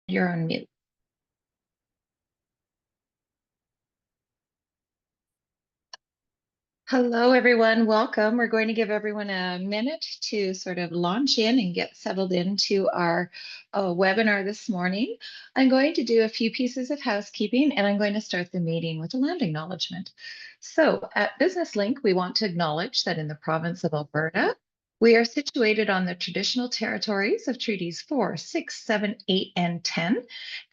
You're on mute. Hello, everyone. Welcome. We're going to give everyone a minute to sort of launch in and get settled into our webinar this morning. I'm going to do a few pieces of housekeeping and I'm going to start the meeting with a land acknowledgement. So at Business Link, we want to acknowledge that in the province of Alberta, we are situated on the traditional territories of Treaties 4, 6, 7, 8, and 10,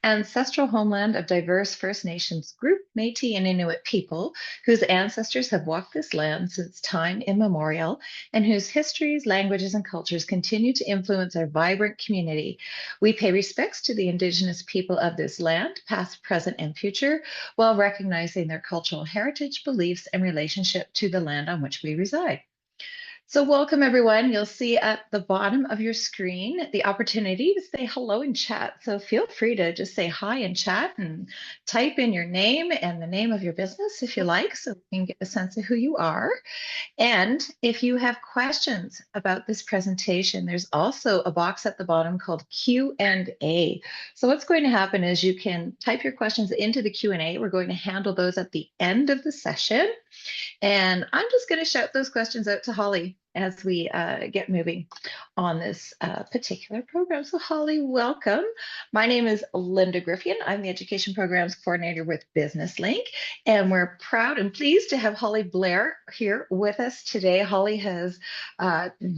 ancestral homeland of diverse First Nations group, Métis and Inuit people, whose ancestors have walked this land since time immemorial, and whose histories, languages, and cultures continue to influence our vibrant community. We pay respects to the Indigenous people of this land, past, present, and future, while recognizing their cultural heritage, beliefs, and relationship to the land on which we reside. So welcome everyone. You'll see at the bottom of your screen the opportunity to say hello in chat. So feel free to just say hi in chat and type in your name and the name of your business if you like, so we can get a sense of who you are. And if you have questions about this presentation, there's also a box at the bottom called Q&A. So what's going to happen is you can type your questions into the Q&A. We're going to handle those at the end of the session. And I'm just going to shout those questions out to Holly as we get moving on this particular program. So Holly, welcome. My name is Linda Griffin. I'm the Education Programs Coordinator with Business Link, and we're proud and pleased to have Holly Blair here with us today. Holly has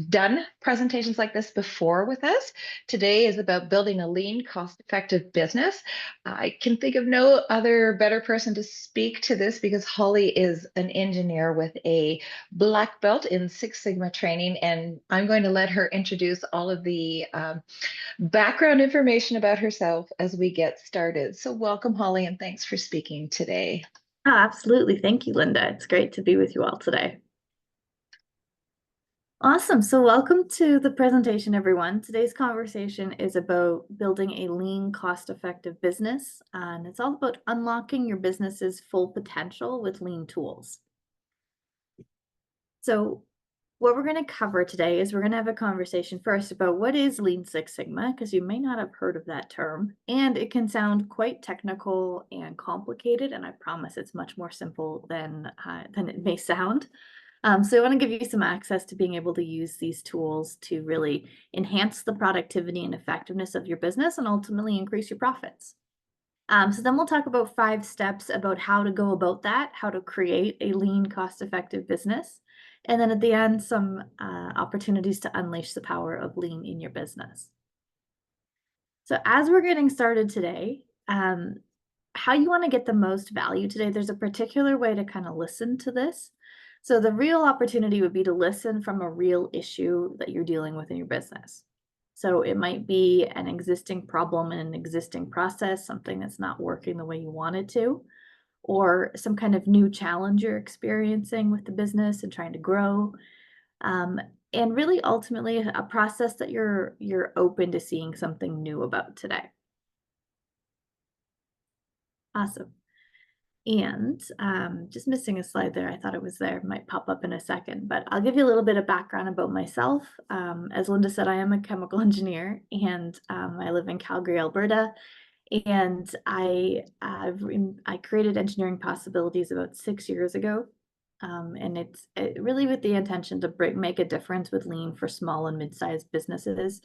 done presentations like this before with us. Today is about building a lean, cost-effective business. I can think of no other better person to speak to this because Holly is an engineer with a black belt in Six Sigma training, and I'm going to let her introduce all of the background information about herself as we get started. So welcome, Holly, and thanks for speaking today. Oh, absolutely. Thank you, Linda. It's great to be with you all today. Awesome. So welcome to the presentation, everyone. Today's conversation is about building a lean, cost-effective business, and it's all about unlocking your business's full potential with lean tools. So what we're going to cover today is we're going to have a conversation first about what is Lean Six Sigma, because you may not have heard of that term, and it can sound quite technical and complicated, and I promise it's much more simple than it may sound. So I want to give you some access to being able to use these tools to really enhance the productivity and effectiveness of your business and ultimately increase your profits. So then we'll talk about 5 steps about how to go about that, how to create a lean, cost-effective business. And then at the end, some opportunities to unleash the power of lean in your business. So as we're getting started today, how you want to get the most value today, there's a particular way to kind of listen to this. So the real opportunity would be to listen from a real issue that you're dealing with in your business. So it might be an existing problem in an existing process, something that's not working the way you want it to, or some kind of new challenge you're experiencing with the business and trying to grow. And really ultimately a process that you're open to seeing something new about today. Awesome. And just missing a slide there. I thought it was there. It might pop up in a second, but I'll give you a little bit of background about myself. As Linda said, I am a chemical engineer and I live in Calgary, Alberta. And I created Engineering Possibilities about 6 years ago. And it's really with the intention to make a difference with lean for small and mid-sized businesses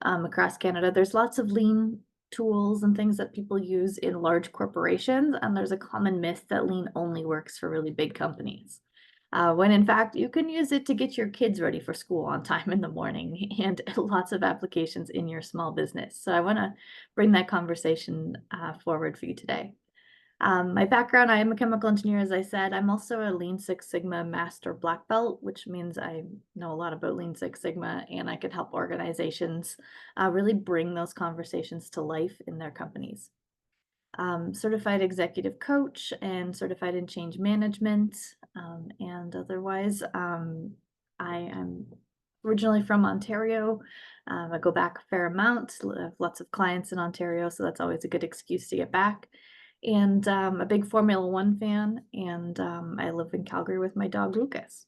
across Canada. There's lots of lean tools and things that people use in large corporations, and there's a common myth that lean only works for really big companies. When in fact, you can use it to get your kids ready for school on time in the morning and lots of applications in your small business. So I want to bring that conversation forward for you today. My background, I am a chemical engineer, as I said. I'm also a Lean Six Sigma Master Black Belt, which means I know a lot about Lean Six Sigma, and I can help organizations really bring those conversations to life in their companies. Certified executive coach and certified in change management. And otherwise, I am originally from Ontario. I go back a fair amount, have lots of clients in Ontario, so that's always a good excuse to get back. And a big Formula One fan, and I live in Calgary with my dog, Lucas.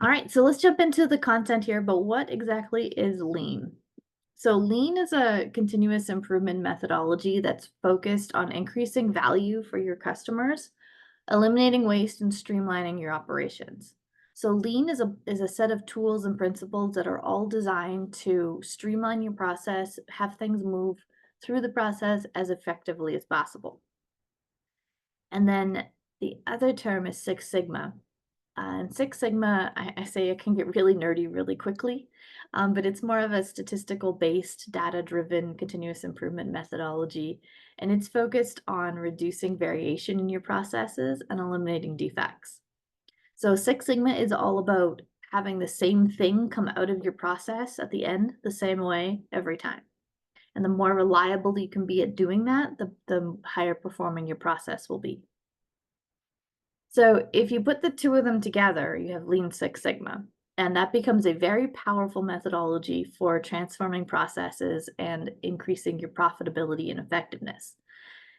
All right, so let's jump into the content here, but what exactly is lean? So lean is a continuous improvement methodology that's focused on increasing value for your customers, eliminating waste and streamlining your operations. So lean is a set of tools and principles that are all designed to streamline your process, have things move through the process as effectively as possible. And then the other term is Six Sigma. And Six Sigma, I say it can get really nerdy really quickly, but it's more of a statistical based, data driven continuous improvement methodology. And it's focused on reducing variation in your processes and eliminating defects. So Six Sigma is all about having the same thing come out of your process at the end the same way every time. And the more reliable you can be at doing that, the higher performing your process will be. So if you put the two of them together, you have Lean Six Sigma, and that becomes a very powerful methodology for transforming processes and increasing your profitability and effectiveness.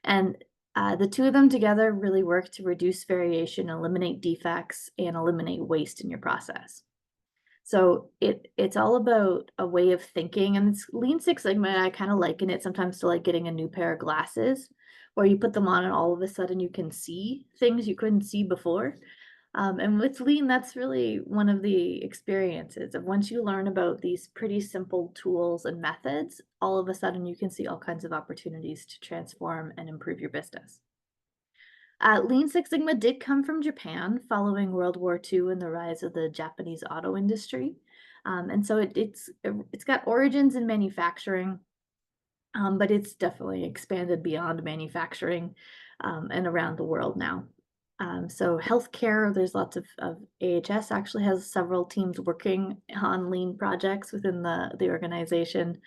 And the two of them together really work to reduce variation, eliminate defects, and eliminate waste in your process. So it's all about a way of thinking, and it's Lean Six Sigma. I kind of liken it sometimes to like getting a new pair of glasses, where you put them on and all of a sudden you can see things you couldn't see before. And with Lean, that's really one of the experiences of once you learn about these pretty simple tools and methods, all of a sudden you can see all kinds of opportunities to transform and improve your business. Lean Six Sigma did come from Japan following World War II and the rise of the Japanese auto industry. And so it's got origins in manufacturing, but it's definitely expanded beyond manufacturing and around the world now. So healthcare, there's lots of AHS actually has several teams working on lean projects within the organization.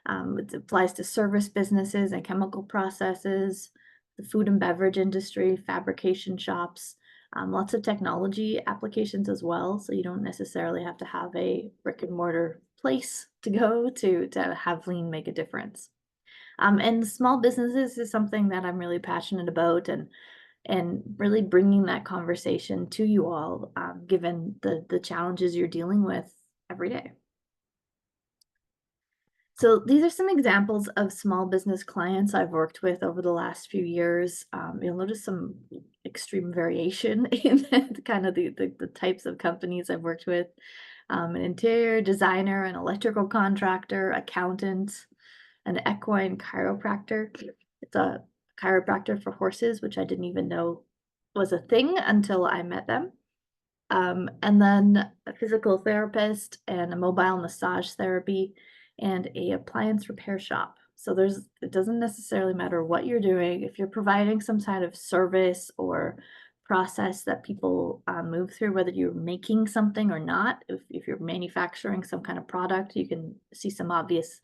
It applies to service businesses and chemical processes, the food and beverage industry, fabrication shops, lots of technology applications as well. So you don't necessarily have to have a brick and mortar place to go to have lean make a difference. And small businesses is something that I'm really passionate about, and really bringing that conversation to you all, given the challenges you're dealing with every day. So these are some examples of small business clients I've worked with over the last few years. You'll notice some extreme variation in the types of companies I've worked with. An interior designer, an electrical contractor, accountant, an equine chiropractor. It's a chiropractor for horses, which I didn't even know was a thing until I met them. And then a physical therapist and a mobile massage therapy and a appliance repair shop. So it doesn't necessarily matter what you're doing. If you're providing some kind of service or process that people move through, whether you're making something or not, if you're manufacturing some kind of product, you can see some obvious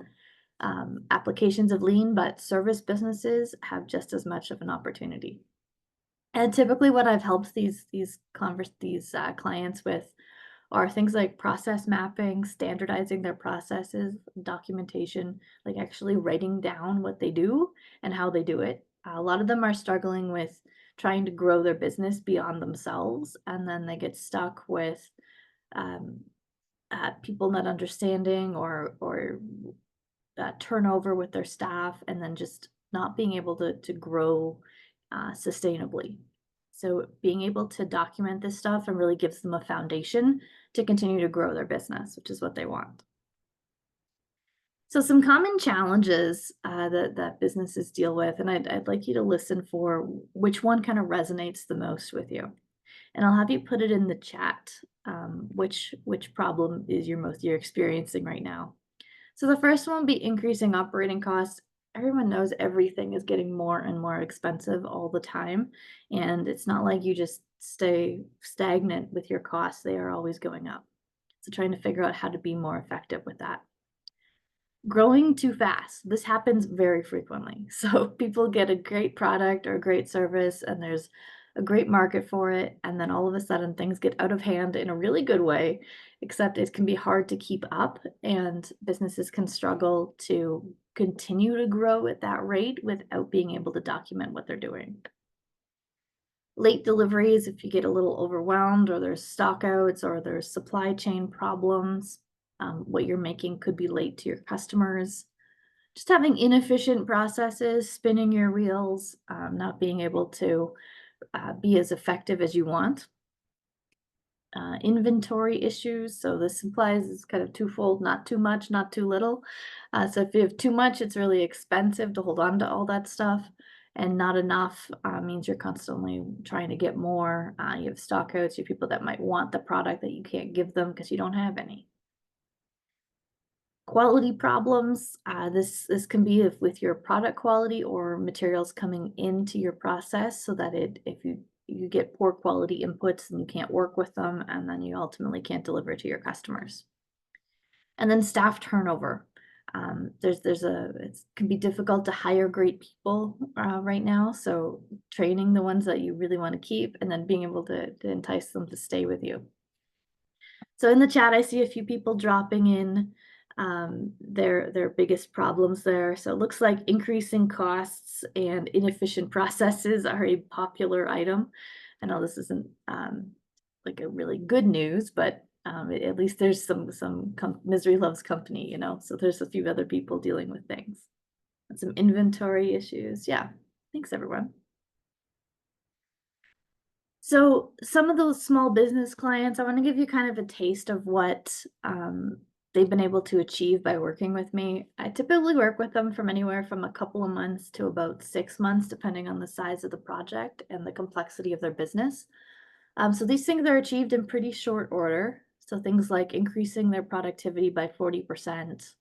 applications of lean, but service businesses have just as much of an opportunity. And typically what I've helped these clients with are things like process mapping, standardizing their processes, documentation, like actually writing down what they do and how they do it. A lot of them are struggling with trying to grow their business beyond themselves, and then they get stuck with um, people not understanding or turnover with their staff, and then just not being able to grow sustainably. So being able to document this stuff and really gives them a foundation to continue to grow their business, which is what they want. So some common challenges that businesses deal with, and I'd like you to listen for which one kind of resonates the most with you. And I'll have you put it in the chat, which problem is you're experiencing right now. So the first one would be increasing operating costs. Everyone knows everything is getting more and more expensive all the time, and it's not like you just stay stagnant with your costs. They are always going up. So trying to figure out how to be more effective with that. Growing too fast. This happens very frequently. So people get a great product or a great service, and there's a great market for it, and then all of a sudden things get out of hand in a really good way, except it can be hard to keep up, and businesses can struggle to continue to grow at that rate without being able to document what they're doing. Late deliveries, if you get a little overwhelmed or there's stockouts or there's supply chain problems. What you're making could be late to your customers. Just having inefficient processes, spinning your wheels, not being able to be as effective as you want. Inventory issues. So this implies it's kind of twofold, not too much, not too little. So if you have too much, it's really expensive to hold on to all that stuff. And not enough means you're constantly trying to get more. You have stockouts, you have people that might want the product that you can't give them because you don't have any. Quality problems. This can be with your product quality or materials coming into your process, so that if you get poor quality inputs and you can't work with them, and then you ultimately can't deliver to your customers. And then staff turnover. It can be difficult to hire great people right now. So training the ones that you really want to keep, and then being able to entice them to stay with you. So in the chat, I see a few people dropping in their biggest problems there. So it looks like increasing costs and inefficient processes are a popular item. I know this isn't like a really good news, but at least there's some misery loves company, you know. So there's a few other people dealing with things and some inventory issues. Yeah, thanks everyone. So some of those small business clients, I want to give you kind of a taste of what they've been able to achieve by working with me. I typically work with them from anywhere from a couple of months to about 6 months, depending on the size of the project and the complexity of their business. So these things are achieved in pretty short order. So things like increasing their productivity by 40%,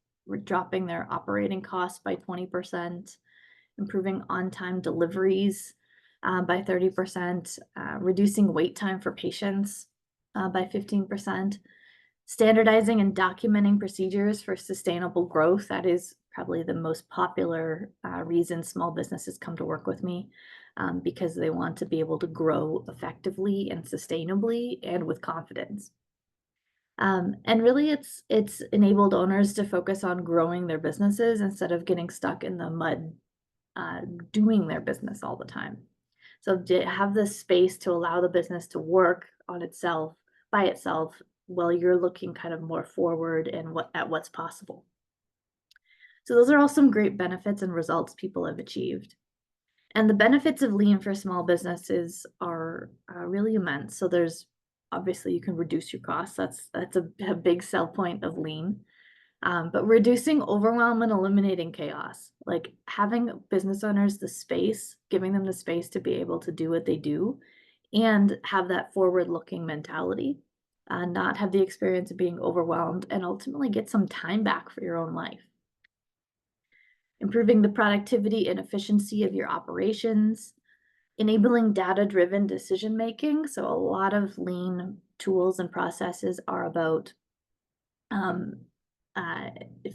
dropping their operating costs by 20%, improving on-time deliveries by 30%, reducing wait time for patients by 15%, standardizing and documenting procedures for sustainable growth. That is probably the most popular reason small businesses come to work with me, because they want to be able to grow effectively and sustainably and with confidence. And really, it's enabled owners to focus on growing their businesses instead of getting stuck in the mud doing their business all the time. So to have this space to allow the business to work on itself by itself while you're looking kind of more forward and at what's possible. So those are all some great benefits and results people have achieved. And the benefits of lean for small businesses are really immense. So there's obviously you can reduce your costs. That's a big sell point of lean. But reducing overwhelm and eliminating chaos, like having business owners the space, giving them the space to be able to do what they do and have that forward-looking mentality, not have the experience of being overwhelmed, and ultimately get some time back for your own life. Improving the productivity and efficiency of your operations, enabling data-driven decision-making. So a lot of lean tools and processes are about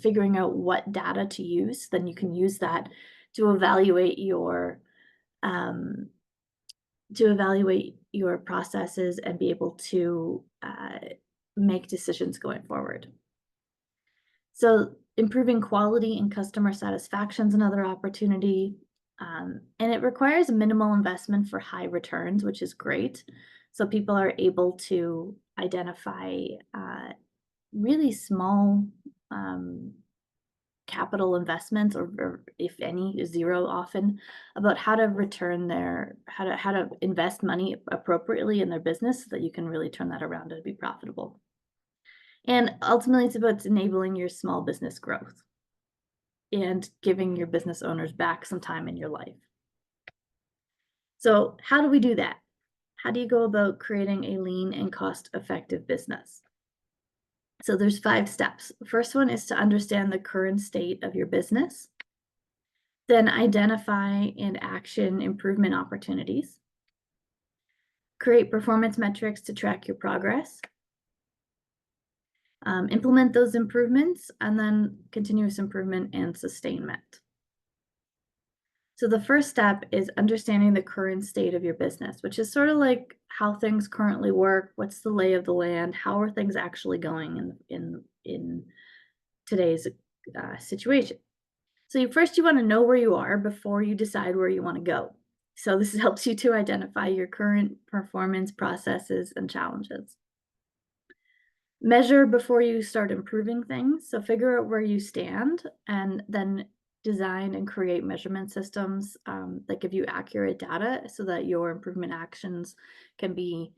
figuring out what data to use. Then you can use that to evaluate your processes and be able to make decisions going forward. So improving quality and customer satisfaction is another opportunity. And it requires minimal investment for high returns, which is great. So people are able to identify really small capital investments, or if any, zero often, about how to how to invest money appropriately in their business so that you can really turn that around and be profitable. And ultimately, it's about enabling your small business growth and giving your business owners back some time in your life. So how do we do that? How do you go about creating a lean and cost-effective business? So there's 5 steps. The first one is to understand the current state of your business. Then identify and action improvement opportunities. Create performance metrics to track your progress. Implement those improvements, and then continuous improvement and sustainment. So the first step is understanding the current state of your business, which is sort of like how things currently work, what's the lay of the land, how are things actually going in today's situation. So first you want to know where you are before you decide where you want to go. So this helps you to identify your current performance processes and challenges. Measure before you start improving things. So figure out where you stand and then design and create measurement systems that give you accurate data so that your improvement actions can be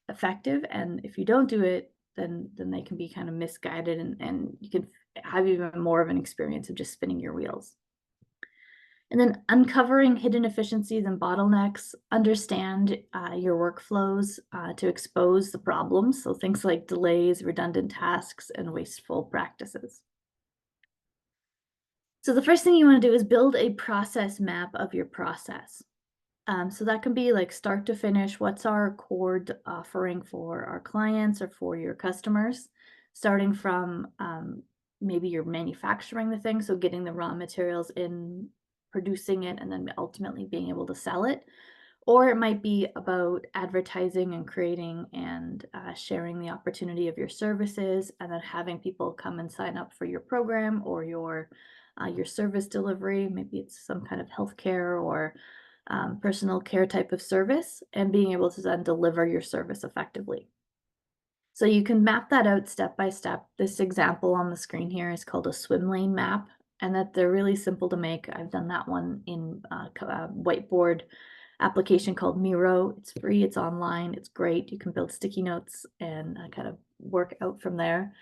effective. And if you don't do it, then they can be kind of misguided and you can have even more of an experience of just spinning your wheels. And then uncovering hidden efficiencies and bottlenecks, understand your workflows to expose the problems. So things like delays, redundant tasks, and wasteful practices. So the first thing you want to do is build a process map of your process. So that can be like start to finish, what's our core offering for our clients or for your customers, starting from maybe you're manufacturing the thing, so getting the raw materials in, producing it, and then ultimately being able to sell it. Or it might be about advertising and creating and sharing the opportunity of your services, and then having people come and sign up for your program or your service delivery. Maybe it's some kind of healthcare or personal care type of service, and being able to then deliver your service effectively. So you can map that out step by step. This example on the screen here is called a swim lane map, and that they're really simple to make. I've done that one in a whiteboard application called Miro. It's free, it's online, it's great. You can build sticky notes and kind of work out from there.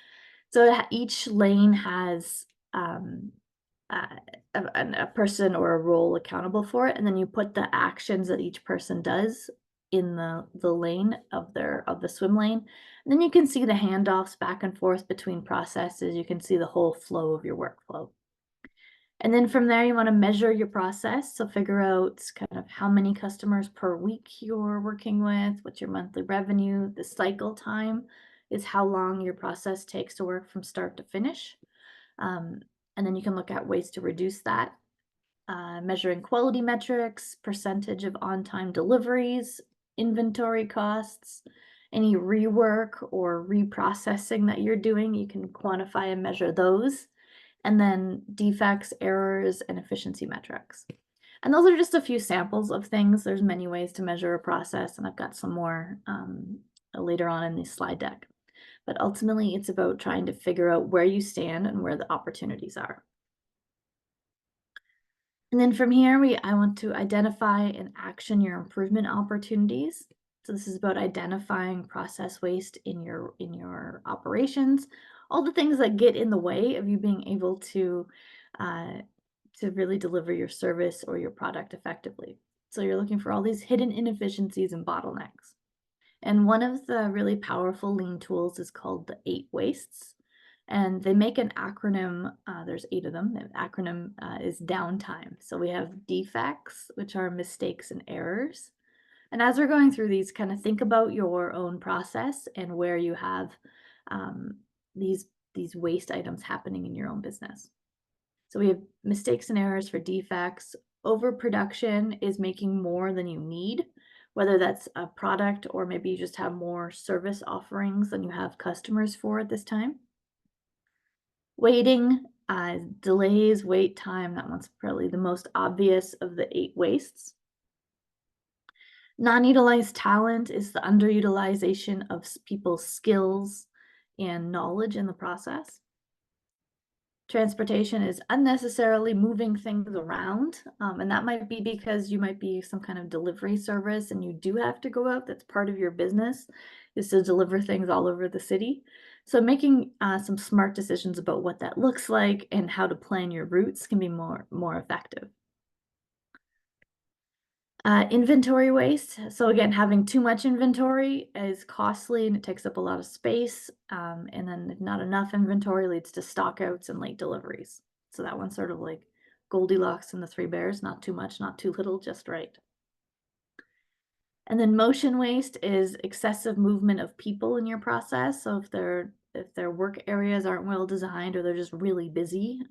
So each lane has uh, a person or a role accountable for it, and then you put the actions that each person does in the lane of the swim lane. And then you can see the handoffs back and forth between processes. You can see the whole flow of your workflow. And then from there, you want to measure your process. So figure out kind of how many customers per week you're working with, what's your monthly revenue. The cycle time is how long your process takes to work from start to finish. And then you can look at ways to reduce that. Measuring quality metrics, percentage of on-time deliveries, inventory costs, any rework or reprocessing that you're doing, you can quantify and measure those. And then defects, errors, and efficiency metrics. And those are just a few samples of things. There's many ways to measure a process, and I've got some more later on in the slide deck. But ultimately, it's about trying to figure out where you stand and where the opportunities are. And then from here, I want to identify and action your improvement opportunities. So this is about identifying process waste in your operations, all the things that get in the way of you being able to really deliver your service or your product effectively. So you're looking for all these hidden inefficiencies and bottlenecks. And one of the really powerful lean tools is called the 8 wastes. And they make an acronym, there's 8 of them. The acronym is Downtime. So we have defects, which are mistakes and errors. And as we're going through these, kind of think about your own process and where you have these waste items happening in your own business. So we have mistakes and errors for defects. Overproduction is making more than you need, whether that's a product or maybe you just have more service offerings than you have customers for at this time. Waiting, delays, wait time, that one's probably the most obvious of the 8 wastes. Non-utilized talent is the underutilization of people's skills and knowledge in the process. Transportation is unnecessarily moving things around, and that might be because you might be some kind of delivery service and you do have to go out. That's part of your business, is to deliver things all over the city. So making some smart decisions about what that looks like and how to plan your routes can be more effective. Inventory waste. So again, having too much inventory is costly and it takes up a lot of space. And then not enough inventory leads to stockouts and late deliveries. So that one's sort of like Goldilocks and the 3 bears, not too much, not too little, just right. And then motion waste is excessive movement of people in your process. So if their work areas aren't well designed or they're just really busy,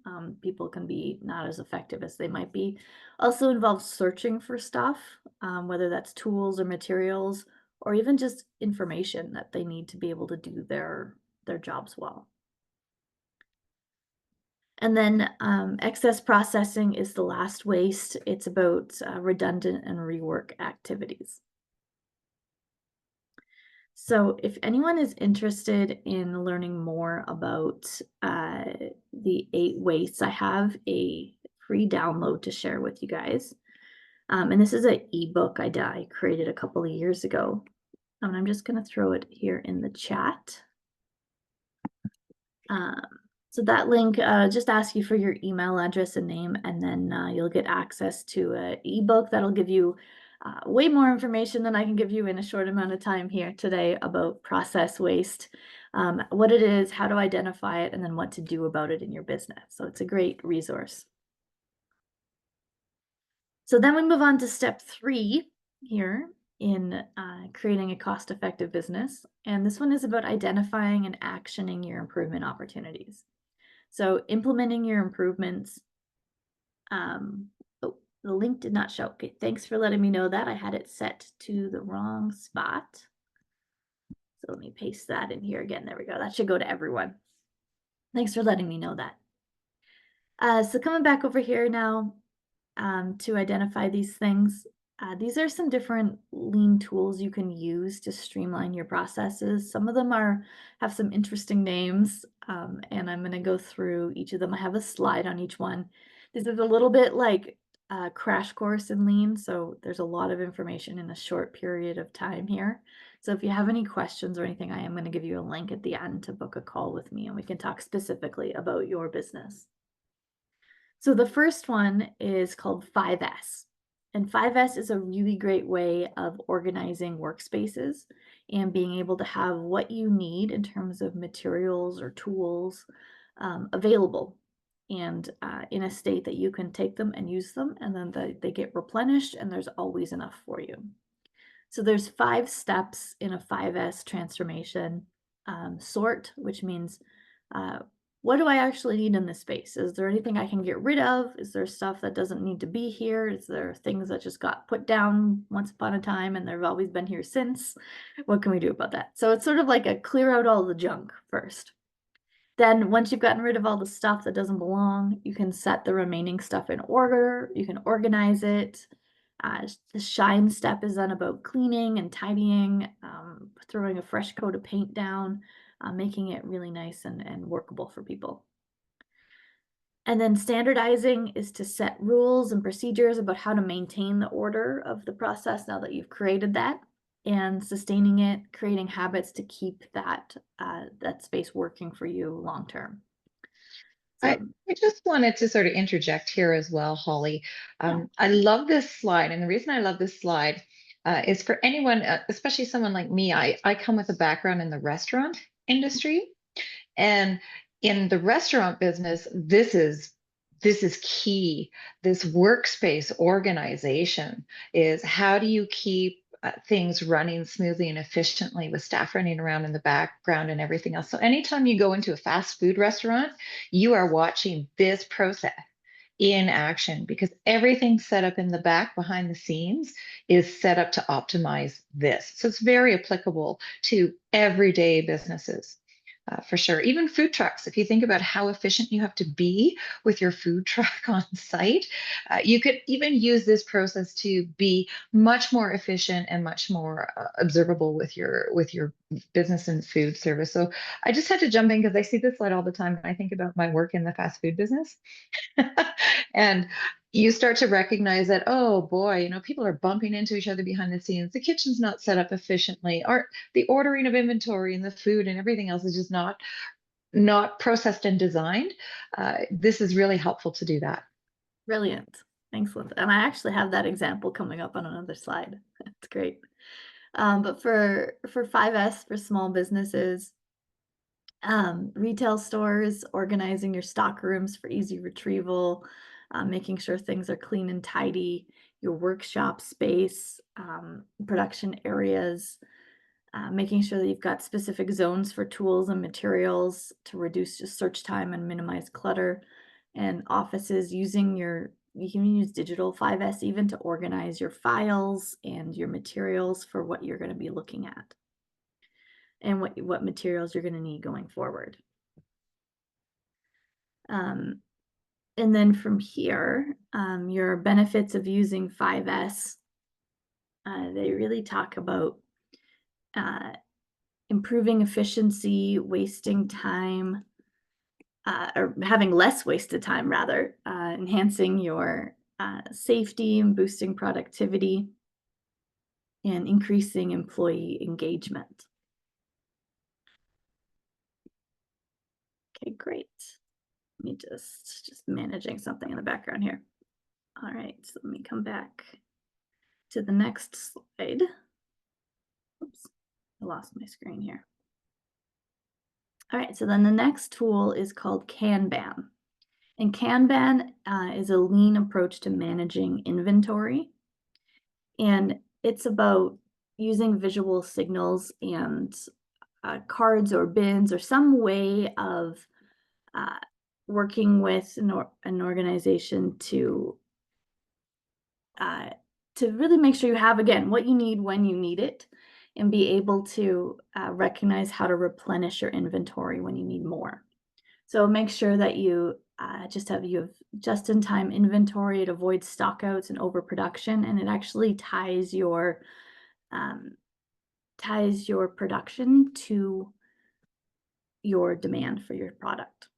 people can be not as effective as they might be. Also involves searching for stuff, whether that's tools or materials, or even just information that they need to be able to do their jobs well. And then excess processing is the last waste. It's about redundant and rework activities. So if anyone is interested in learning more about the 8 wastes, I have a free download to share with you guys. And this is an ebook I created a couple of years ago. And I'm just going to throw it here in the chat. Um, so that link just asks you for your email address and name, and then you'll get access to an ebook that'll give you way more information than I can give you in a short amount of time here today about process waste, what it is, how to identify it, and then what to do about it in your business. So it's a great resource. So then we move on to step 3 here in creating a cost-effective business. And this one is about identifying and actioning your improvement opportunities. So implementing your improvements. Oh, the link did not show. Okay, thanks for letting me know that. I had it set to the wrong spot. So let me paste that in here again. There we go. That should go to everyone. Thanks for letting me know that. So coming back over here now to identify these things. These are some different lean tools you can use to streamline your processes. Some of them have some interesting names, and I'm going to go through each of them. I have a slide on each one. This is a little bit like a crash course in lean, so there's a lot of information in a short period of time here. So if you have any questions or anything, I am going to give you a link at the end to book a call with me, and we can talk specifically about your business. So the first one is called 5S. And 5S is a really great way of organizing workspaces and being able to have what you need in terms of materials or tools available and in a state that you can take them and use them, and then they get replenished and there's always enough for you. So there's 5 steps in a 5S transformation. Sort, which means what do I actually need in this space? Is there anything I can get rid of? Is there stuff that doesn't need to be here? Is there things that just got put down once upon a time and they've always been here since? What can we do about that? So it's sort of like a clear out all the junk first. Then once you've gotten rid of all the stuff that doesn't belong, you can set the remaining stuff in order. You can organize it. The shine step is then about cleaning and tidying, throwing a fresh coat of paint down, making it really nice and workable for people. And then standardizing is to set rules and procedures about how to maintain the order of the process now that you've created that, and sustaining it, creating habits to keep that space working for you long term. I, So I just wanted to sort of interject here as well, Holly. yeah, I love this slide. And the reason I love this slide is for anyone, especially someone like me, I come with a background in the restaurant industry. And in the restaurant business, this is key. This workspace organization is how do you keep things running smoothly and efficiently with staff running around in the background and everything else. So anytime you go into a fast food restaurant, you are watching this process in action because everything set up in the back behind the scenes is set up to optimize this. So it's very applicable to everyday businesses. For sure. Even food trucks, if you think about how efficient you have to be with your food truck on site, you could even use this process to be much more efficient and much more observable with your business and food service. So I just had to jump in because I see this slide all the time. And I think about my work in the fast food business. And you start to recognize that, oh boy, people are bumping into each other behind the scenes. The kitchen's not set up efficiently, or the ordering of inventory and the food and everything else is just not processed and designed. This is really helpful to do that. brilliant. Thanks, Linda. And I actually have that example coming up on another slide. That's great. But for 5S, for small businesses, retail stores, organizing your stock rooms for easy retrieval, making sure things are clean and tidy, your workshop space, production areas, making sure that you've got specific zones for tools and materials to reduce just search time and minimize clutter, and offices using you can use digital 5S even to organize your files and your materials for what you're going to be looking at and what materials you're going to need going forward. And then from here, your benefits of using 5S, they really talk about improving efficiency, wasting time, or having less wasted time rather, enhancing your safety and boosting productivity, and increasing employee engagement. Okay, great. Let me just managing something in the background here. All right, so let me come back to the next slide. Oops, I lost my screen here. All right, so then the next tool is called Kanban. And Kanban is a lean approach to managing inventory. And it's about using visual signals and cards or bins or some way of uh, working with an organization to really make sure you have, again, what you need when you need it, and be able to recognize how to replenish your inventory when you need more. So make sure that you have just-in-time inventory. It avoids stockouts and overproduction, and it actually um, ties your production to your demand for your product.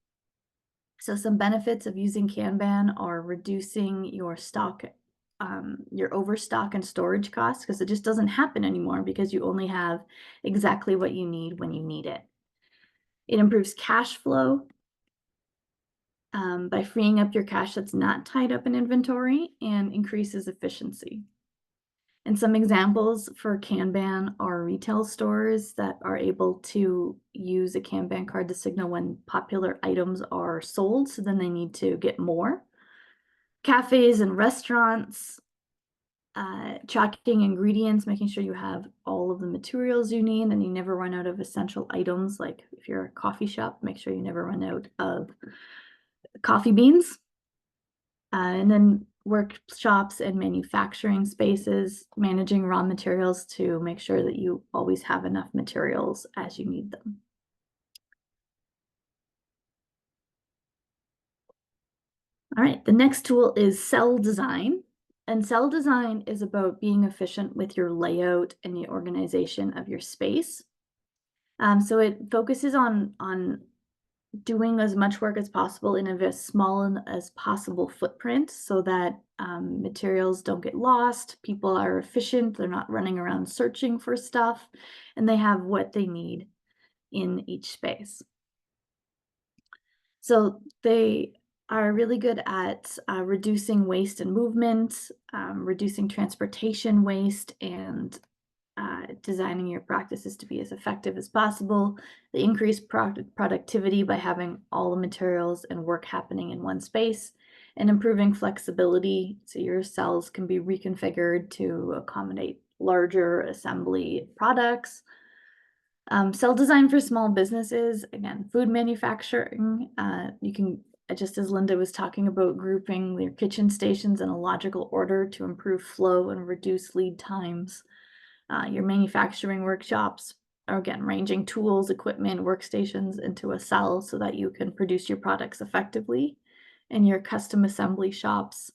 So some benefits of using Kanban are reducing your your overstock and storage costs, because it just doesn't happen anymore because you only have exactly what you need when you need it. It improves cash flow by freeing up your cash that's not tied up in inventory, and increases efficiency. And some examples for Kanban are retail stores that are able to use a Kanban card to signal when popular items are sold, so then they need to get more. Cafes and restaurants, tracking ingredients, making sure you have all of the materials you need and you never run out of essential items. Like if you're a coffee shop, make sure you never run out of coffee beans. And then workshops and manufacturing spaces, managing raw materials to make sure that you always have enough materials as you need them. All right, the next tool is cell design. And cell design is about being efficient with your layout and the organization of your space. So it focuses on doing as much work as possible in a as small as possible footprint, so that materials don't get lost, people are efficient, they're not running around searching for stuff, and they have what they need in each space. So they are really good at reducing waste and movement, reducing transportation waste, and designing your practices to be as effective as possible. They increase productivity by having all the materials and work happening in one space, and improving flexibility so your cells can be reconfigured to accommodate larger assembly products. Cell design for small businesses, again, food manufacturing. You can, just as Linda was talking about, grouping your kitchen stations in a logical order to improve flow and reduce lead times. Your manufacturing workshops are, again, ranging tools, equipment, workstations into a cell so that you can produce your products effectively. And your custom assembly shops.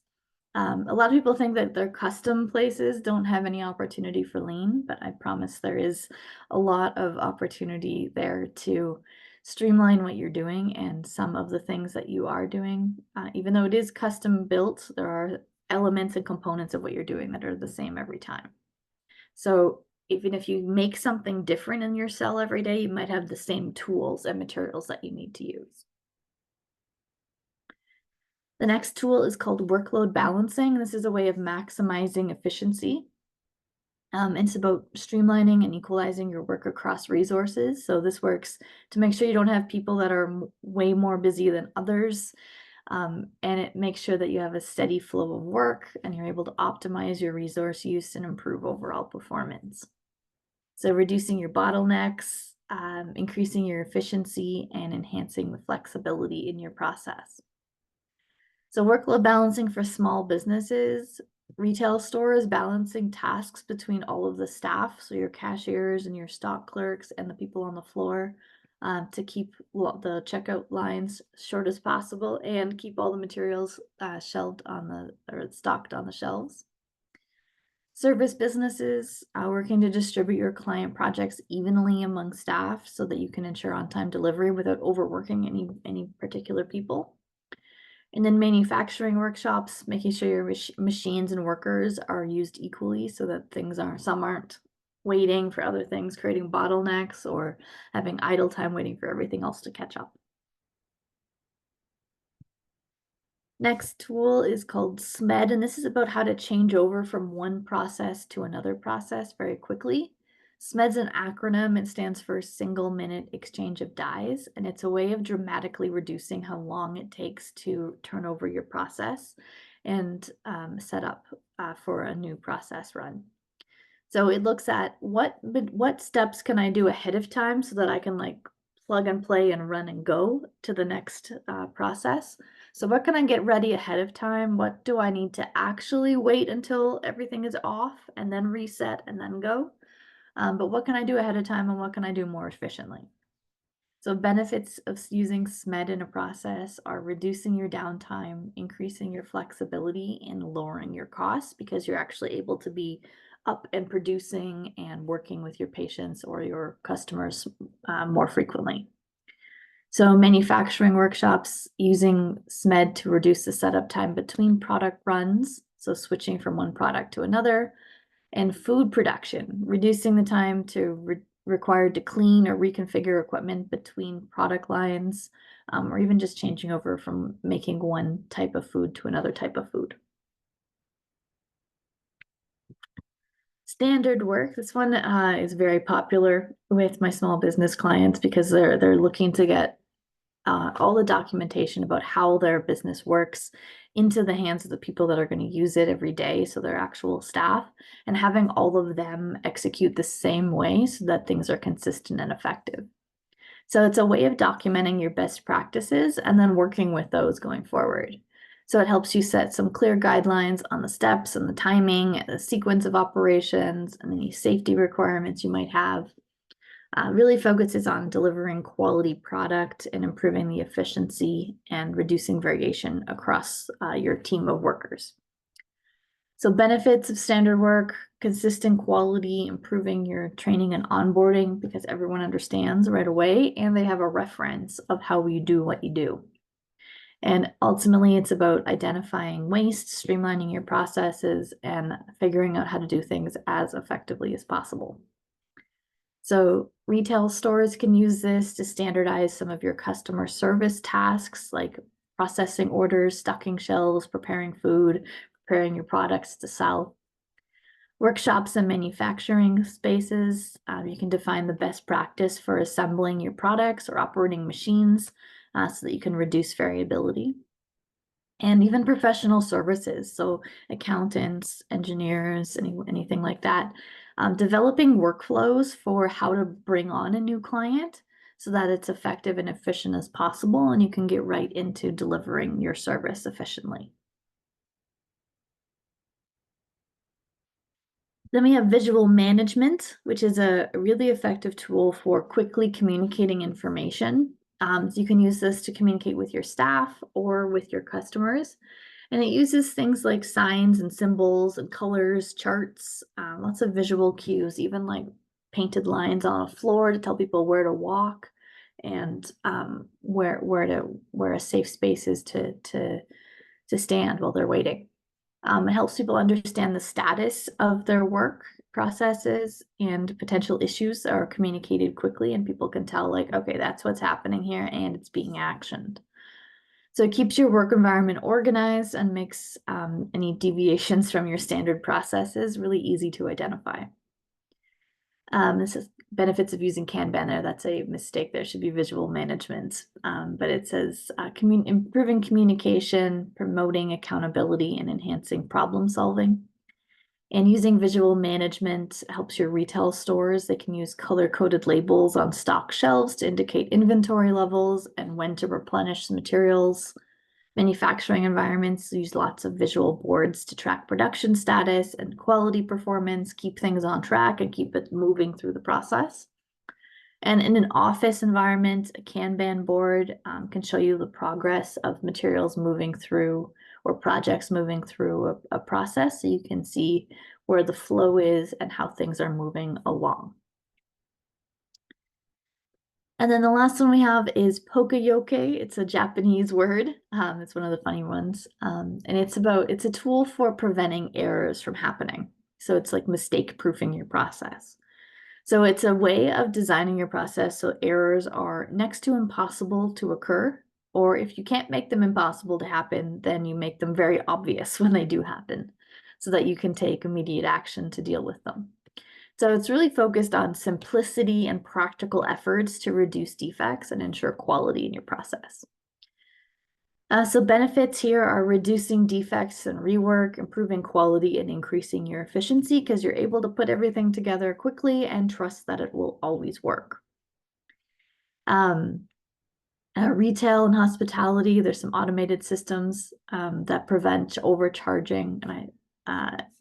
A lot of people think that their custom places don't have any opportunity for lean, but I promise there is a lot of opportunity there to streamline what you're doing, and some of the things that you are doing. Even though it is custom built, there are elements and components of what you're doing that are the same every time. So even if you make something different in your cell every day, you might have the same tools and materials that you need to use. The next tool is called Workload Balancing. This is a way of maximizing efficiency. It's about streamlining and equalizing your work across resources. So this works to make sure you don't have people that are way more busy than others. And it makes sure that you have a steady flow of work and you're able to optimize your resource use and improve overall performance. So reducing your bottlenecks, increasing your efficiency, and enhancing the flexibility in your process. So workload balancing for small businesses, retail stores, balancing tasks between all of the staff, so your cashiers and your stock clerks and the people on the floor, to keep the checkout lines short as possible and keep all the materials stocked on the shelves. Service businesses working to distribute your client projects evenly among staff so that you can ensure on-time delivery without overworking any particular people. And then manufacturing workshops, making sure your machines and workers are used equally so that some aren't waiting for other things, creating bottlenecks or having idle time waiting for everything else to catch up. Next tool is called SMED, and this is about how to change over from one process to another process very quickly. SMED's an acronym. It stands for Single Minute Exchange of Dies, and it's a way of dramatically reducing how long it takes to turn over your process and set up for a new process run. So it looks at what steps can I do ahead of time so that I can like plug and play and run and go to the next process. So what can I get ready ahead of time? What do I need to actually wait until everything is off and then reset and then go? But what can I do ahead of time and what can I do more efficiently? So benefits of using SMED in a process are reducing your downtime, increasing your flexibility, and lowering your costs because you're actually able to be up and producing and working with your patients or your customers more frequently. So manufacturing workshops using SMED to reduce the setup time between product runs, so switching from one product to another, and food production, reducing the time required to clean or reconfigure equipment between product lines, or even just changing over from making one type of food to another type of food. Standard work. This one is very popular with my small business clients because they're looking to get all the documentation about how their business works into the hands of the people that are going to use it every day, so their actual staff, and having all of them execute the same way so that things are consistent and effective. So it's a way of documenting your best practices and then working with those going forward. So it helps you set some clear guidelines on the steps and the timing, and the sequence of operations, and any safety requirements you might have. Really focuses on delivering quality product and improving the efficiency and reducing variation across your team of workers. So benefits of standard work, consistent quality, improving your training and onboarding because everyone understands right away and they have a reference of how you do what you do. And ultimately, it's about identifying waste, streamlining your processes, and figuring out how to do things as effectively as possible. So retail stores can use this to standardize some of your customer service tasks like processing orders, stocking shelves, preparing food, preparing your products to sell. Workshops and manufacturing spaces, you can define the best practice for assembling your products or operating machines so that you can reduce variability. And even professional services, so accountants, engineers, anything like that. Developing workflows for how to bring on a new client so that it's effective and efficient as possible, and you can get right into delivering your service efficiently. Then we have visual management, which is a really effective tool for quickly communicating information. So you can use this to communicate with your staff or with your customers. And it uses things like signs and symbols and colors, charts, lots of visual cues, even like painted lines on a floor to tell people where to walk and where a safe space is to stand while they're waiting. It helps people understand the status of their work processes and potential issues are communicated quickly, and people can tell, like, okay, that's what's happening here and it's being actioned. So it keeps your work environment organized and makes any deviations from your standard processes really easy to identify. This is benefits of using Kanban there. That's a mistake. There should be visual management, but it says improving communication, promoting accountability, and enhancing problem solving. And using visual management helps your retail stores. They can use color-coded labels on stock shelves to indicate inventory levels and when to replenish the materials. Manufacturing environments use lots of visual boards to track production status and quality performance, keep things on track, and keep it moving through the process. And in an office environment, a Kanban board can show you the progress of materials moving through or projects moving through a process. So you can see where the flow is and how things are moving along. And then the last one we have is poka-yoke. It's a Japanese word. It's one of the funny ones. And it's a tool for preventing errors from happening. So it's like mistake proofing your process. So it's a way of designing your process so errors are next to impossible to occur, or if you can't make them impossible to happen, then you make them very obvious when they do happen so that you can take immediate action to deal with them. So it's really focused on simplicity and practical efforts to reduce defects and ensure quality in your process. So benefits here are reducing defects and rework, improving quality, and increasing your efficiency because you're able to put everything together quickly and trust that it will always work. Retail and hospitality, there's some automated systems that prevent overcharging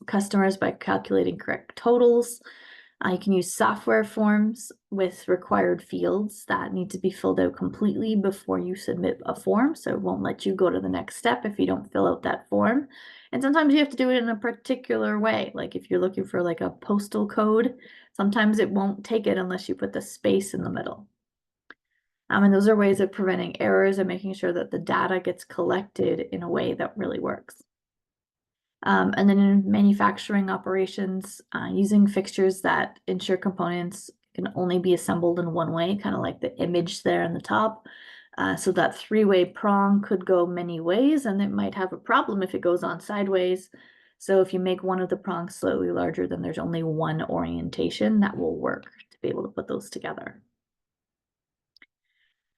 customers by calculating correct totals. You can use software forms with required fields that need to be filled out completely before you submit a form. So it won't let you go to the next step if you don't fill out that form. And sometimes you have to do it in a particular way. Like if you're looking for like a postal code, sometimes it won't take it unless you put the space in the middle. And those are ways of preventing errors and making sure that the data gets collected in a way that really works. And then in manufacturing operations, using fixtures that ensure components can only be assembled in one way, kind of like the image there on the top. So that three-way prong could go many ways, and it might have a problem if it goes on sideways. So if you make one of the prongs slightly larger, then there's only one orientation that will work to be able to put those together.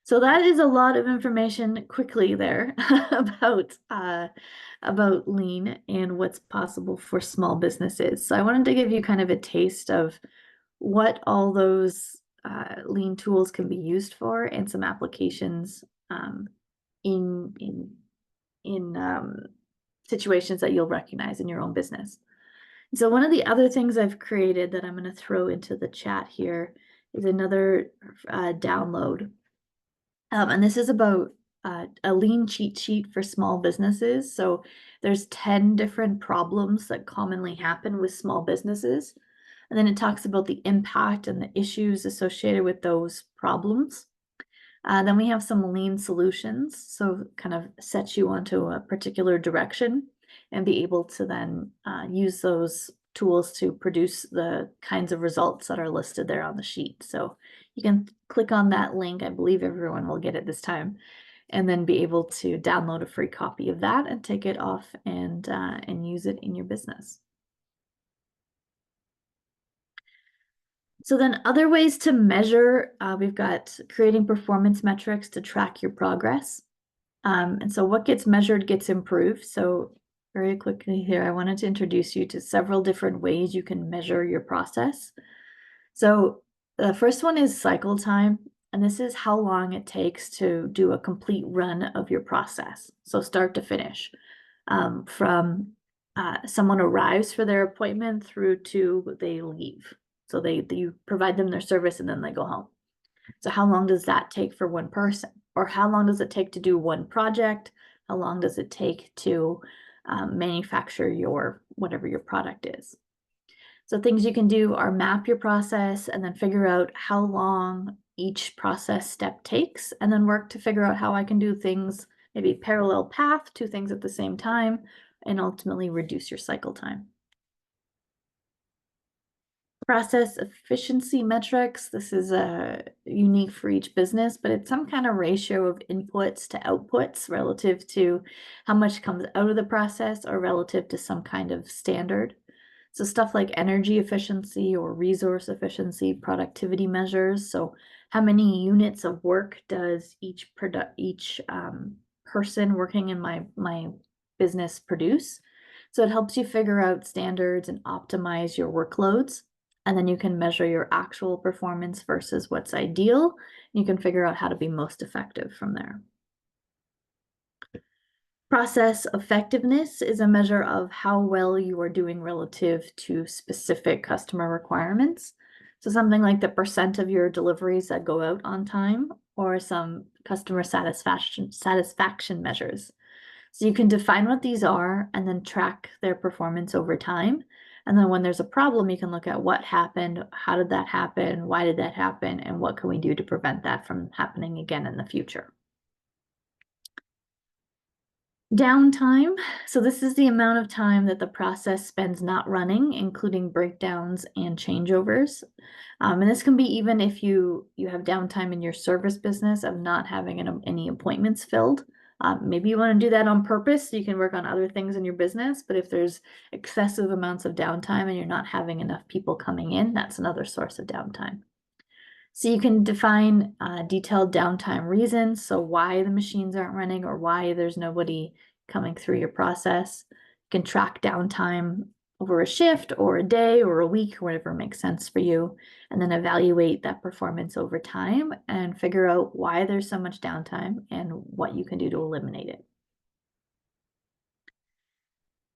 So that is a lot of information quickly there about lean and what's possible for small businesses. So I wanted to give you kind of a taste of what all those lean tools can be used for and some applications in situations that you'll recognize in your own business. So one of the other things I've created that I'm going to throw into the chat here is another download. And this is about a lean cheat sheet for small businesses. So there's 10 different problems that commonly happen with small businesses. And then it talks about the impact and the issues associated with those problems. Then we have some lean solutions. So kind of sets you onto a particular direction and be able to then use those tools to produce the kinds of results that are listed there on the sheet. So you can click on that link. I believe everyone will get it this time, and then be able to download a free copy of that and take it off and use it in your business. So then other ways to measure, we've got creating performance metrics to track your progress. And so what gets measured gets improved. So very quickly here, I wanted to introduce you to several different ways you can measure your process. So the first one is cycle time, and this is how long it takes to do a complete run of your process. So start to finish, from someone arrives for their appointment through to they leave. So you provide them their service and then they go home. So how long does that take for one person? Or how long does it take to do one project? How long does it take to manufacture whatever your product is? So things you can do are map your process and then figure out how long each process step takes, and then work to figure out how I can do things, maybe parallel path, two things at the same time, and ultimately reduce your cycle time. Process efficiency metrics. This is unique for each business, but it's some kind of ratio of inputs to outputs relative to how much comes out of the process or relative to some kind of standard. So stuff like energy efficiency or resource efficiency, productivity measures. So how many units of work does each person working in my business produce? So it helps you figure out standards and optimize your workloads. And then you can measure your actual performance versus what's ideal. You can figure out how to be most effective from there. Process effectiveness is a measure of how well you are doing relative to specific customer requirements. So something like the percent of your deliveries that go out on time, or some customer satisfaction measures. So you can define what these are and then track their performance over time. And then when there's a problem, you can look at what happened, how did that happen, why did that happen, and what can we do to prevent that from happening again in the future. Downtime. So this is the amount of time that the process spends not running, including breakdowns and changeovers. And this can be even if you have downtime in your service business of not having any appointments filled. Maybe you want to do that on purpose so you can work on other things in your business. But if there's excessive amounts of downtime and you're not having enough people coming in, that's another source of downtime. So you can define detailed downtime reasons, so why the machines aren't running or why there's nobody coming through your process. You can track downtime over a shift or a day or a week, or whatever makes sense for you, and then evaluate that performance over time and figure out why there's so much downtime and what you can do to eliminate it.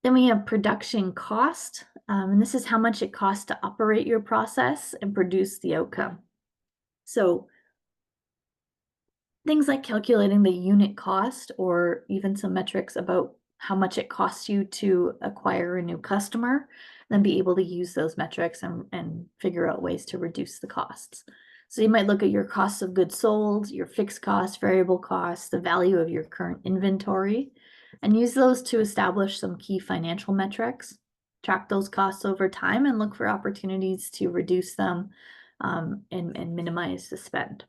Then we have production cost, and this is how much it costs to operate your process and produce the outcome. So things like calculating the unit cost or even some metrics about how much it costs you to acquire a new customer, then be able to use those metrics and figure out ways to reduce the costs. So you might look at your costs of goods sold, your fixed costs, variable costs, the value of your current inventory, and use those to establish some key financial metrics, track those costs over time, and look for opportunities to reduce them and minimize the spend.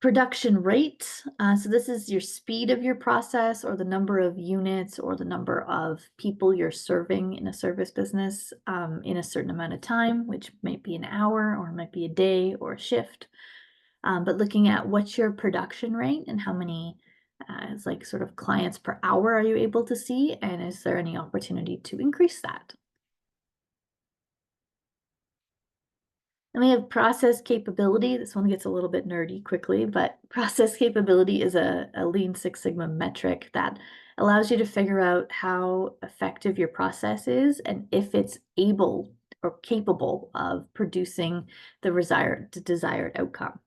Production rate. So this is your speed of your process or the number of units or the number of people you're serving in a service business in a certain amount of time, which might be an hour or it might be a day or a shift. But looking at what's your production rate and how many it's like sort of clients per hour are you able to see, and is there any opportunity to increase that? And we have process capability. This one gets a little bit nerdy quickly, but process capability is a Lean Six Sigma metric that allows you to figure out how effective your process is and if it's able or capable of producing the desired outcome.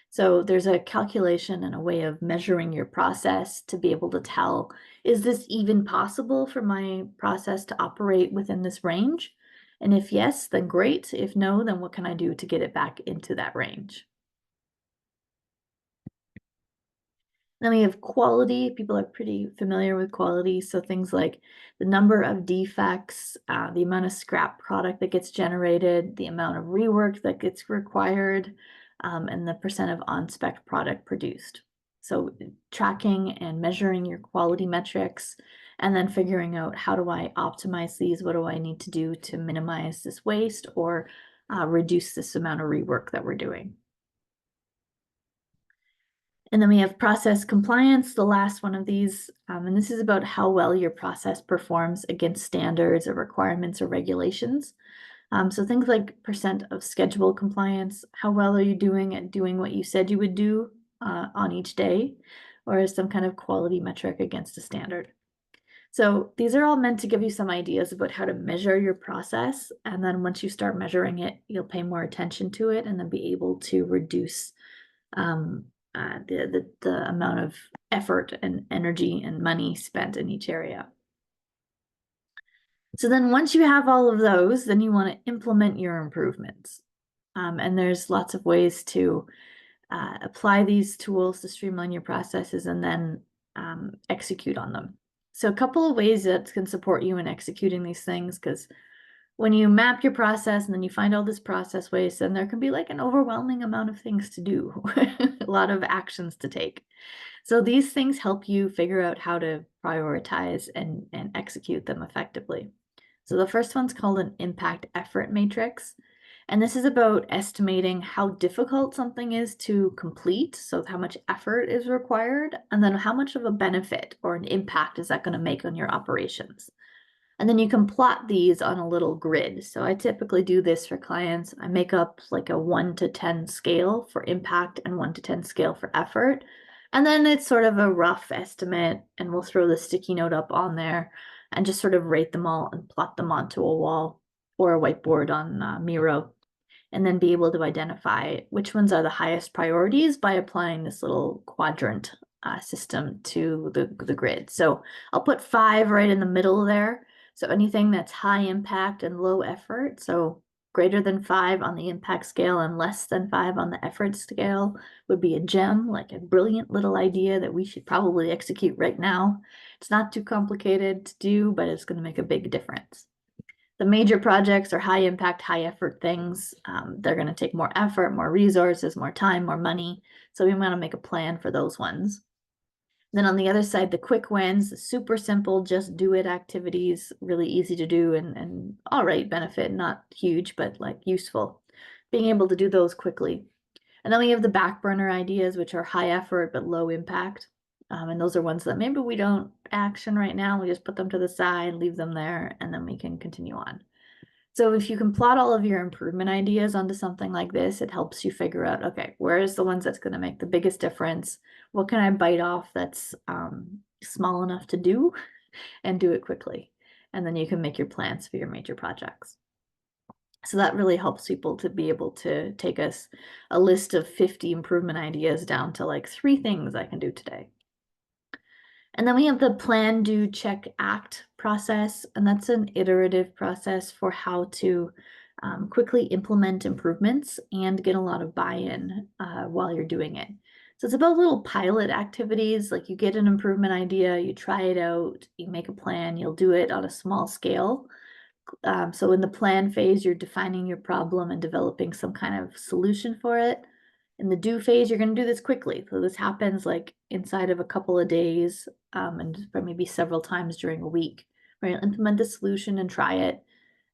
So there's a calculation and a way of measuring your process to be able to tell, is this even possible for my process to operate within this range? And if yes, then great. If no, then what can I do to get it back into that range? Then we have quality. People are pretty familiar with quality. So things like the number of defects, the amount of scrap product that gets generated, the amount of rework that gets required, and the percent of on-spec product produced. So tracking and measuring your quality metrics, and then figuring out, how do I optimize these? What do I need to do to minimize this waste or reduce this amount of rework that we're doing? And then we have process compliance, the last one of these, and this is about how well your process performs against standards or requirements or regulations. So things like percent of schedule compliance, how well are you doing at doing what you said you would do on each day, or some kind of quality metric against a standard. So these are all meant to give you some ideas about how to measure your process. And then once you start measuring it, you'll pay more attention to it and then be able to reduce the amount of effort and energy and money spent in each area. So then once you have all of those, then you want to implement your improvements. And there's lots of ways to apply these tools to streamline your processes and then execute on them. So a couple of ways that can support you in executing these things, because when you map your process and then you find all this process waste, then there can be like an overwhelming amount of things to do, a lot of actions to take. So these things help you figure out how to prioritize and execute them effectively. So the first one's called an impact effort matrix. And this is about estimating how difficult something is to complete, so how much effort is required, and then how much of a benefit or an impact is that going to make on your operations. And then you can plot these on a little grid. So I typically do this for clients. I make up like a 1 to 10 scale for impact and 1 to 10 scale for effort. And then it's sort of a rough estimate, and we'll throw the sticky note up on there and just sort of rate them all and plot them onto a wall or a whiteboard on Miro, and then be able to identify which ones are the highest priorities by applying this little quadrant system to the grid. So I'll put 5 right in the middle there. So anything that's high impact and low effort, so greater than 5 on the impact scale and less than 5 on the effort scale would be a gem, like a brilliant little idea that we should probably execute right now. It's not too complicated to do, but it's going to make a big difference. The major projects are high impact, high effort things. They're going to take more effort, more resources, more time, more money. So we want to make a plan for those ones. Then on the other side, the quick wins, super simple, just do it activities, really easy to do and all right, benefit, not huge, but like useful. Being able to do those quickly. And then we have the back burner ideas, which are high effort but low impact. And those are ones that maybe we don't action right now. We just put them to the side, leave them there, and then we can continue on. So if you can plot all of your improvement ideas onto something like this, it helps you figure out, okay, where is the ones that's going to make the biggest difference? What can I bite off that's small enough to do and do it quickly? And then you can make your plans for your major projects. So that really helps people to be able to take us a list of 50 improvement ideas down to like 3 things I can do today. And then we have the plan, do, check, act process, and that's an iterative process for how to quickly implement improvements and get a lot of buy-in while you're doing it. So it's about little pilot activities, like you get an improvement idea, you try it out, you make a plan, you'll do it on a small scale. So in the plan phase, you're defining your problem and developing some kind of solution for it. In the do phase, you're going to do this quickly. So this happens like inside of a couple of days and maybe several times during a week. Where you'll implement the solution and try it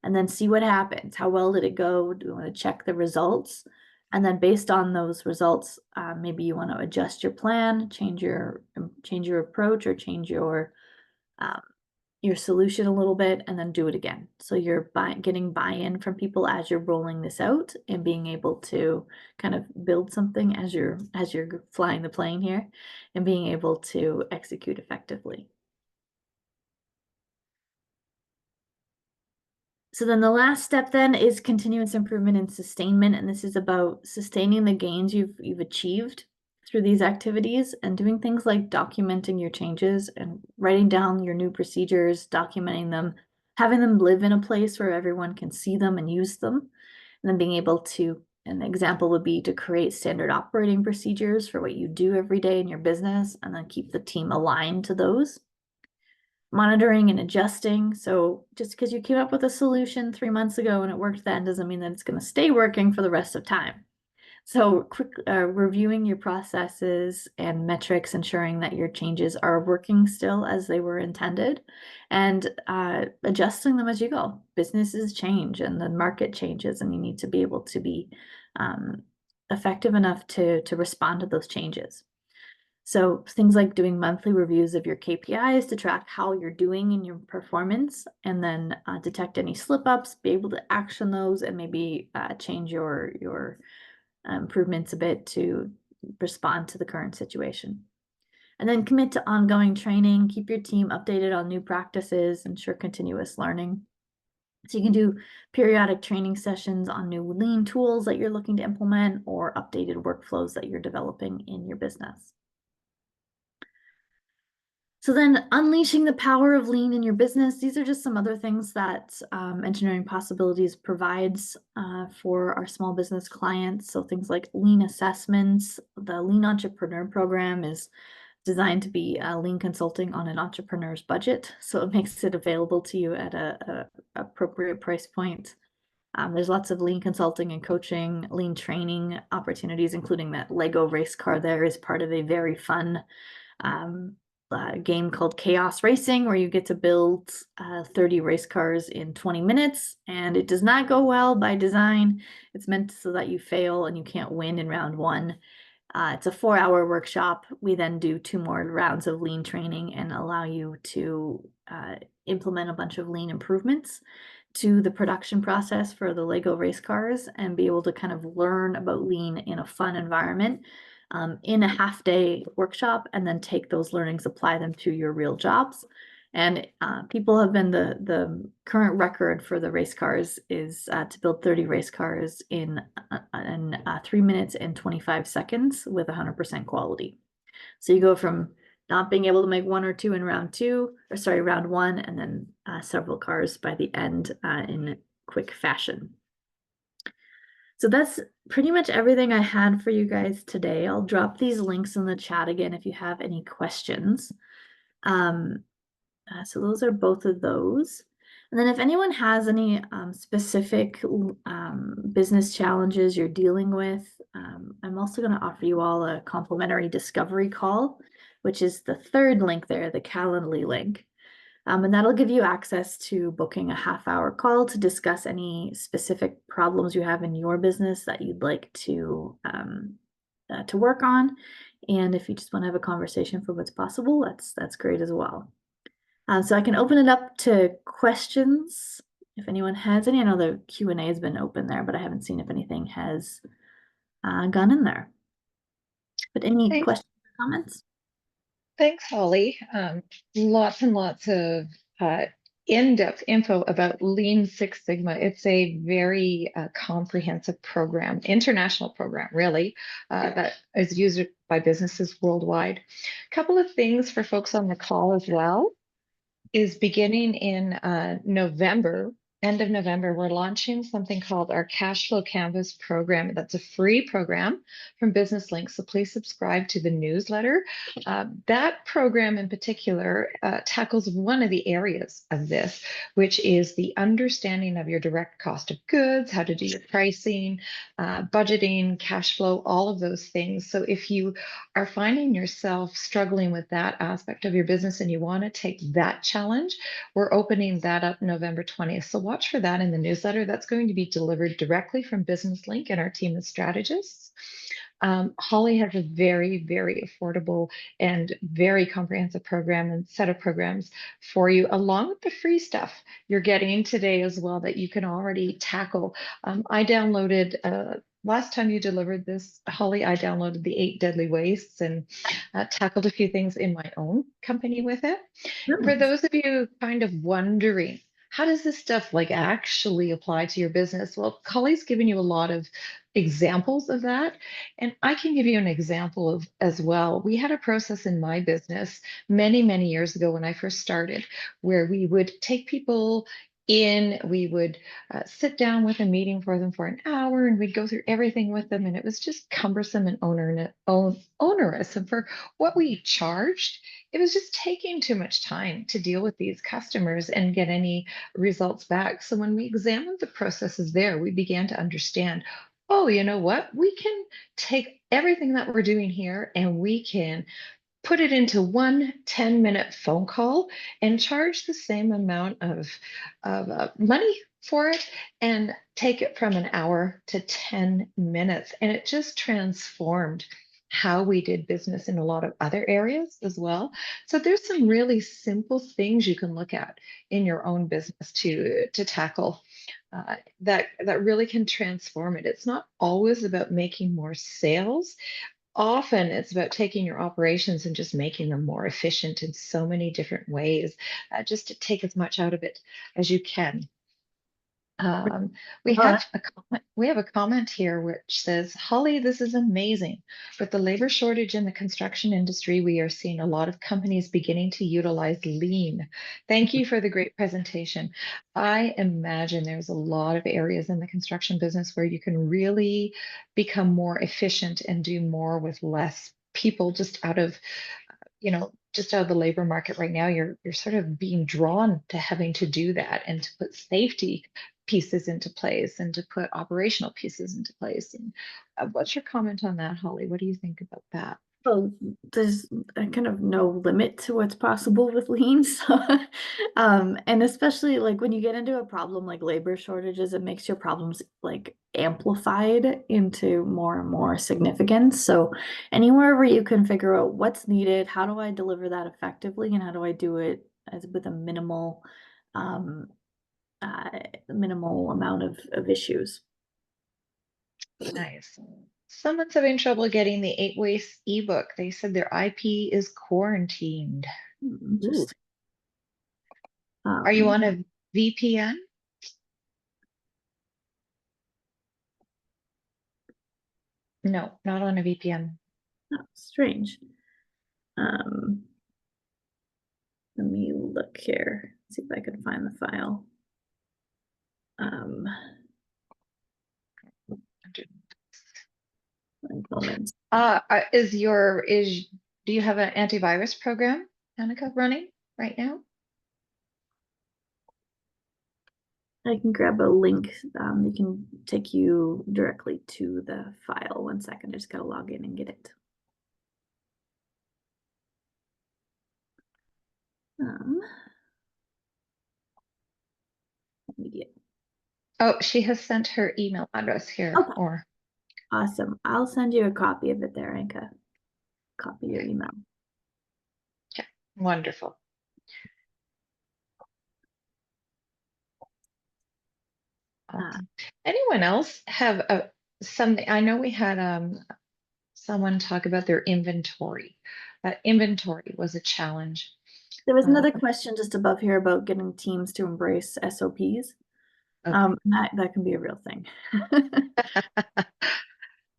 and then see what happens. How well did it go? Do you want to check the results? And then based on those results, maybe you want to adjust your plan, change your approach, or change your solution a little bit, and then do it again. So you're getting buy-in from people as you're rolling this out and being able to kind of build something as you're flying the plane here and being able to execute effectively. So then the last step then is continuous improvement and sustainment, and this is about sustaining the gains you've achieved through these activities and doing things like documenting your changes and writing down your new procedures, documenting them, having them live in a place where everyone can see them and use them, and then being able to, an example would be to create standard operating procedures for what you do every day in your business and then keep the team aligned to those. Monitoring and adjusting. So just because you came up with a solution 3 months ago and it worked then doesn't mean that it's going to stay working for the rest of time. So reviewing your processes and metrics, ensuring that your changes are working still as they were intended, and adjusting them as you go. Businesses change and the market changes, and you need to be able to be effective enough to respond to those changes. So things like doing monthly reviews of your KPIs to track how you're doing in your performance, and then detect any slip ups, be able to action those, and maybe change your improvements a bit to respond to the current situation. And then commit to ongoing training, keep your team updated on new practices, ensure continuous learning. So you can do periodic training sessions on new lean tools that you're looking to implement or updated workflows that you're developing in your business. So then unleashing the power of lean in your business, these are just some other things that Engineering Possibilities provides for our small business clients. So things like lean assessments. The Lean Entrepreneur Program is designed to be lean consulting on an entrepreneur's budget. So it makes it available to you at a appropriate price point. There's lots of lean consulting and coaching, lean training opportunities, including that Lego race car there is part of a very fun game called Chaos Racing, where you get to build 30 race cars in 20 minutes, and it does not go well by design. It's meant so that you fail and you can't win in round 1. It's a 4-hour workshop. We then do 2 more rounds of lean training and allow you to implement a bunch of lean improvements to the production process for the Lego race cars and be able to kind of learn about lean in a fun environment in a half-day workshop, and then take those learnings, apply them to your real jobs. And people have been the current record for the race cars is to build 30 race cars in 3 minutes and 25 seconds with 100% quality. So you go from not being able to make one or two in round one, and then several cars by the end in quick fashion. So that's pretty much everything I had for you guys today. I'll drop these links in the chat again if you have any questions. So those are both of those. And then if anyone has any specific business challenges you're dealing with, I'm also going to offer you all a complimentary discovery call, which is the third link there, the Calendly link. And that'll give you access to booking a half-hour call to discuss any specific problems you have in your business that you'd like to work on. And if you just want to have a conversation for what's possible, that's great as well. So I can open it up to questions if anyone has any. I know the Q&A has been open there, but I haven't seen if anything has gone in there. But any Thanks. questions or comments? Thanks, Holly. Lots and lots of in-depth info about Lean Six Sigma. It's a very comprehensive program, international program, really, that is used by businesses worldwide. A couple of things for folks on the call as well is beginning in November, end of November, we're launching something called our Cash Flow Canvas program. That's a free program from Business Link. So please subscribe to the newsletter. That program in particular tackles one of the areas of this, which is the understanding of your direct cost of goods, how to do your pricing, budgeting, cash flow, all of those things. So if you are finding yourself struggling with that aspect of your business and you want to take that challenge, we're opening that up November 20th. So watch for that in the newsletter. That's going to be delivered directly from Business Link and our team of strategists. Holly has a very, very affordable and very comprehensive program and set of programs for you, along with the free stuff you're getting today as well that you can already tackle. I downloaded last time you delivered this, Holly, I downloaded the 8 Deadly Wastes and tackled a few things in my own company with it. For Nice. those of you kind of wondering, how does this stuff like actually apply to your business? Well, Holly's given you a lot of examples of that. And I can give you an example of as well. We had a process in my business many, many years ago when I first started, where we would take people in, we would sit down with a meeting for them for an hour and we'd go through everything with them. And it was just cumbersome and onerous. And for what we charged, it was just taking too much time to deal with these customers and get any results back. So when we examined the processes there, we began to understand, oh, you know what? We can take everything that we're doing here and we can put it into one 10-minute phone call and charge the same amount of money for it and take it from an hour to 10 minutes. And it just transformed how we did business in a lot of other areas as well. So there's some really simple things you can look at in your own business to tackle that really can transform it. It's not always about making more sales. Often it's about taking your operations and just making them more efficient in so many different ways, just to take as much out of it as you can. We Well, have a comment here which says, Holly, this is amazing. With the labor shortage in the construction industry, we are seeing a lot of companies beginning to utilize lean. Thank you for the great presentation. I imagine there's a lot of areas in the construction business where you can really become more efficient and do more with less people just out of just out of the labor market right now, you're sort of being drawn to having to do that and to put safety pieces into place and to put operational pieces into place. And what's your comment on that, Holly? What do you think about that? well, there's kind of no limit to what's possible with lean. So, and especially like when you get into a problem like labor shortages, it makes your problems like amplified into more and more significance. So anywhere where you can figure out what's needed, how do I deliver that effectively, and how do I do it with a um, minimal amount of issues. Nice. Someone's having trouble getting the 8 Ways ebook. They said their IP is quarantined. Ooh. Just Are you on a VPN? No, not on a VPN. strange. Let me look here, see if I can find the file. Um, one moment. Do you have an antivirus program, Annika, running right now? I can grab a link that can take you directly to the file. 1 second, I just gotta log in and get it. Media. Oh, she has sent her email address here, Okay, or awesome. I'll send you a copy of it there, Anka. Copy your email. okay, wonderful. Awesome. Anyone else have something? I know we had someone talk about their inventory. Inventory was a challenge. There was Uh, another question just above here about getting teams to embrace SOPs. okay. That can be a real thing.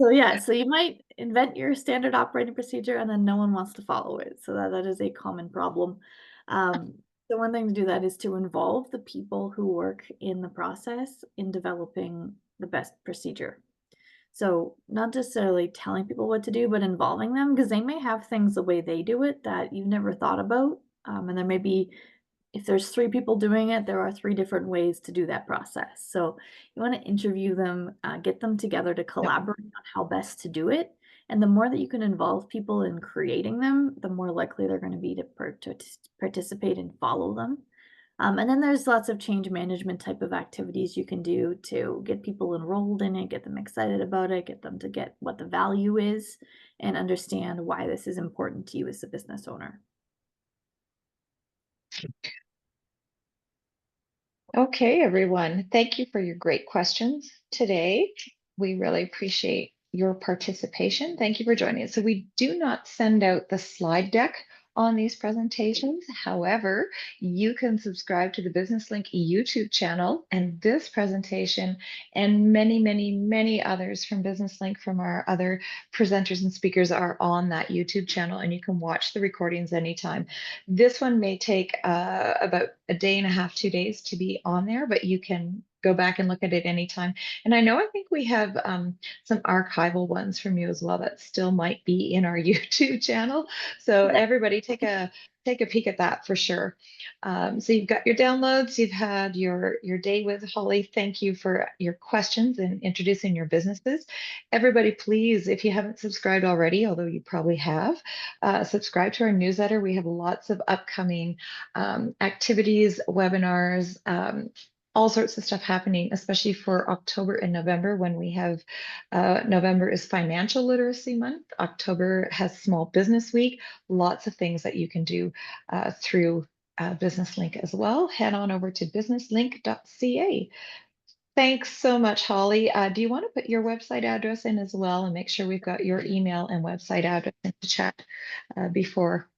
So yeah, so you might invent your standard operating procedure and then no one wants to follow it. So that is a common problem. The one thing to do that is to involve the people who work in the process in developing the best procedure. So not necessarily telling people what to do, but involving them because they may have things the way they do it that you've never thought about. And there may be if there's 3 people doing it, there are 3 different ways to do that process. So you wanna interview them, get them together to Yep. collaborate on how best to do it, and the more that you can involve people in creating them, the more likely they're gonna be to participate and follow them. And then there's lots of change management type of activities you can do to get people enrolled in it, get them excited about it, get them to get what the value is, and understand why this is important to you as a business owner. Okay, everyone. Thank you for your great questions today. We really appreciate your participation. Thank you for joining us. So we do not send out the slide deck on these presentations. However, you can subscribe to the Business Link YouTube channel, and this presentation and many, many, many others from Business Link from our other presenters and speakers are on that YouTube channel, and you can watch the recordings anytime. This one may take about a day and a half, 2 days to be on there, but you can go back and look at it anytime. And I think we have some archival ones from you as well that still might be in our YouTube channel. So everybody take a peek at that for sure. So you've got your downloads, you've had your day with Holly. Thank you for your questions and introducing your businesses. Everybody, please, if you haven't subscribed already, although you probably have, subscribe to our newsletter. We have lots of upcoming activities, webinars, all sorts of stuff happening, especially for October and November when we have November is Financial Literacy Month. October has Small Business Week. Lots of things that you can do through Business Link as well. Head on over to businesslink.ca. Thanks so much, Holly. Do you want to put your website address in as well and make sure we've got your email and website address in the chat before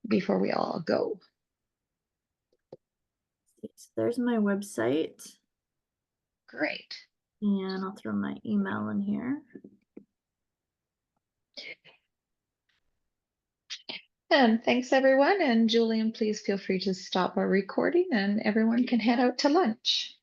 we all go? So there's my website. Great. And I'll throw my email in here. And thanks, everyone. And Julian, please feel free to stop our recording and everyone can head out to lunch.